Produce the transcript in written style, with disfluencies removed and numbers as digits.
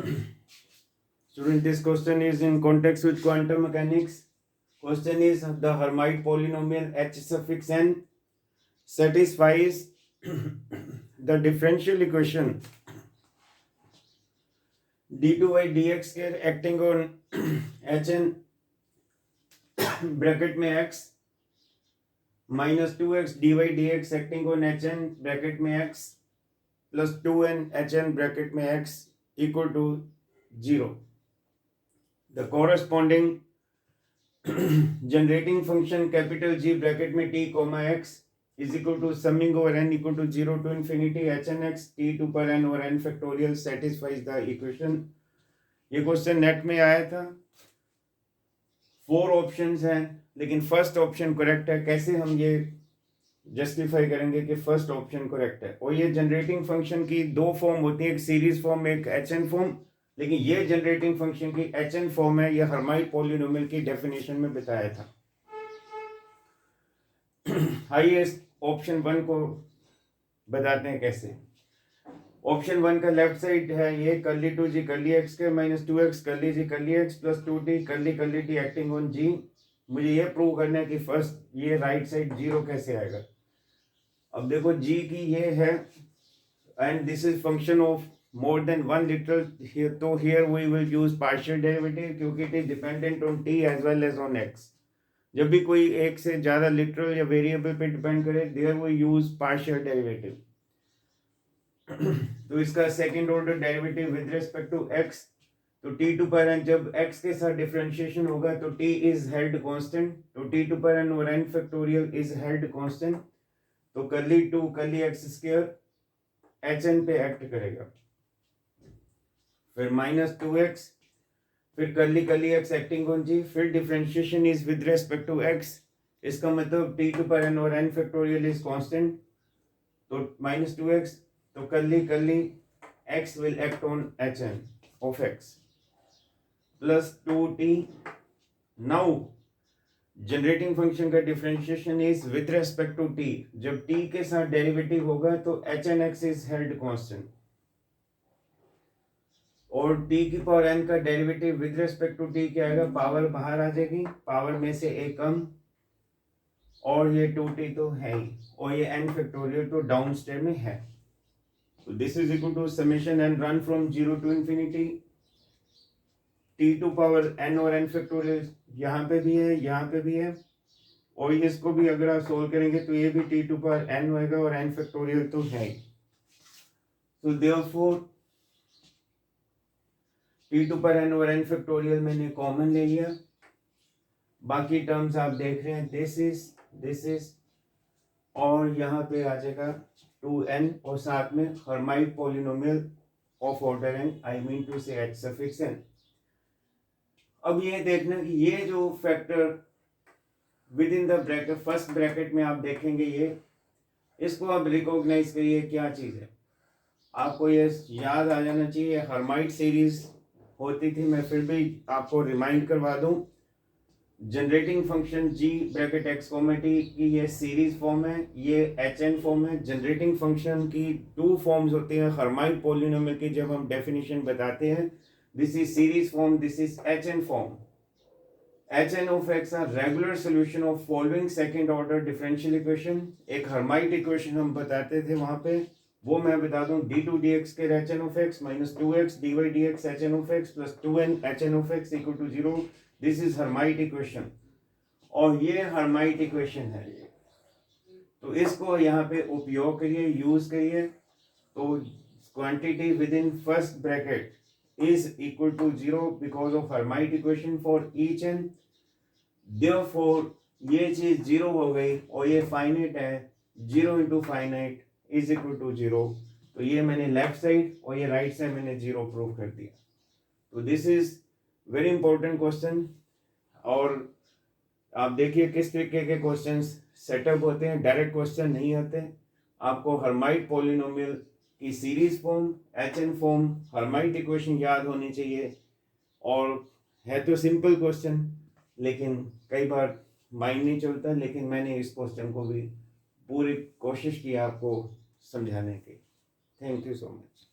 Student, this question is in context with quantum mechanics. Question is the Hermite polynomial h suffix n satisfies the differential equation d2 by dx square acting on hn bracket में x minus 2x dy dx acting on hn bracket में x plus 2n hn bracket में x equal to 0. The corresponding generating function capital G bracket में t comma x is equal to summing over n equal to 0 to infinity hn x t to power n over n factorial satisfies the equation. ये question net में आया था. 4 options हैं, लेकिन first option correct है. कैसे हम ये जस्टिफाई करेंगे कि फर्स्ट ऑप्शन करेक्ट है? और ये जनरेटिंग फंक्शन की दो फॉर्म होती है, एक सीरीज फॉर्म, एक एचएन फॉर्म. लेकिन ये जनरेटिंग फंक्शन की एचएन फॉर्म है. ये हर्माइट पॉलिनोमियल की डेफिनेशन में बताया था. आइए ऑप्शन 1 को बताते हैं कैसे. ऑप्शन 1 का लेफ्ट साइड है ये कर्ली 2g कर्ली x के minus 2x curly g curly x plus 2t curly t acting on g. मुझे ये प्रूव करना है कि फर्स्ट ये राइट साइड 0 कैसे आएगा. अब देखो g की ये है and this is function of more than one literal. तो here we will use partial derivative क्योंकि it is dependent on t as well as on x. जब भी कोई एक से ज्यादा लिटरल या वेरिएबल पे डिपेंड करे there we use partial derivative. तो इसका second order derivative with respect to x, तो t टू पावर n जब x के साथ डिफरेंशिएशन होगा तो t इज हेल्ड कांस्टेंट, तो t to power n over n factorial is held constant. तो curly 2 curly x square hn पे act करेगा. फिर माइनस 2x, फिर curly x acting on g, फिर differentiation is with respect to x. इसका मतलब t to power n over n factorial is constant, तो minus 2x. तो curly x will act on hn of x plus 2t. now generating function का differentiation is with respect to t. जब t के साथ derivative होगा तो hn x is held constant और t की पावर n का derivative with respect to t क्या आएगा, पावर बाहर आ जाएगी, पावर में से एक कम, और ये 2t तो है ही, और ये n फैक्टोरियल तो डाउन स्टेयर में है. So this is equal to summation n run from 0 to infinity t to power n और n factorial. यहाँ पे भी है, यहाँ पे भी है, और इसको भी अगर आप सोल्व करेंगे तो ये भी t to power n होएगा और n factorial तो है ही. So therefore t to power n और n factorial मैंने कॉमन ले लिया. बाकी टर्म्स आप देख रहे हैं, दिस इज और यहाँ पे आ जाएगा 2n और साथ में Hermite polynomial of order n, I mean to say h suffix n. अब ये देखना कि ये जो factor within the bracket first bracket में आप देखेंगे, ये इसको आप रिकॉग्नाइज करिए क्या चीज़ है. आपको ये याद आ जाना चाहिए, हर्माइट सीरीज होती थी. मैं फिर भी आपको रिमाइंड करवा दूं, generating function g bracket x comma t की ये सीरीज फॉर्म है, ये hn फॉर्म है. जनरेटिंग फंक्शन की 2 फॉर्म्स होती हैं हर्माइट पॉलिनोमियल की. जब हम डेफिनेशन बताते हैं, this is series form, this is hn form. hn of x are regular solution of following second order differential equation. एक हर्माइट इक्वेशन हम बताते थे वहां पे, वो मैं बता दूं, d2 dx के hn of x minus 2x dy dx hn of x plus 2n hn of x equal to 0. This is Hermite equation और ये हर्माइट इक्वेशन है. तो इसको यहाँ पे उपयोग करिए, यूज करिए. तो quantity within first bracket is equal to 0 because of Hermite equation for each end. Therefore ये चीज 0 हो गई और ये फाइनाइट है. 0 into finite is equal to 0. तो ये मैंने लेफ्ट साइड और ये राइट साइड मैंने 0 प्रूव कर दिया. तो this is very important question. और आप देखिए किस तरीके के क्वेश्चंस सेटअप होते हैं, डायरेक्ट क्वेश्चन नहीं होते. आपको हर्माइट पॉलिनोमियल की series form, hn form, Hermite equation याद होनी चाहिए. और है तो सिंपल क्वेश्चन, लेकिन कई बार माइंड नहीं चलता. लेकिन मैंने इस क्वेश्चन को भी पूरी कोशिश की आपको समझाने की. Thank you so much.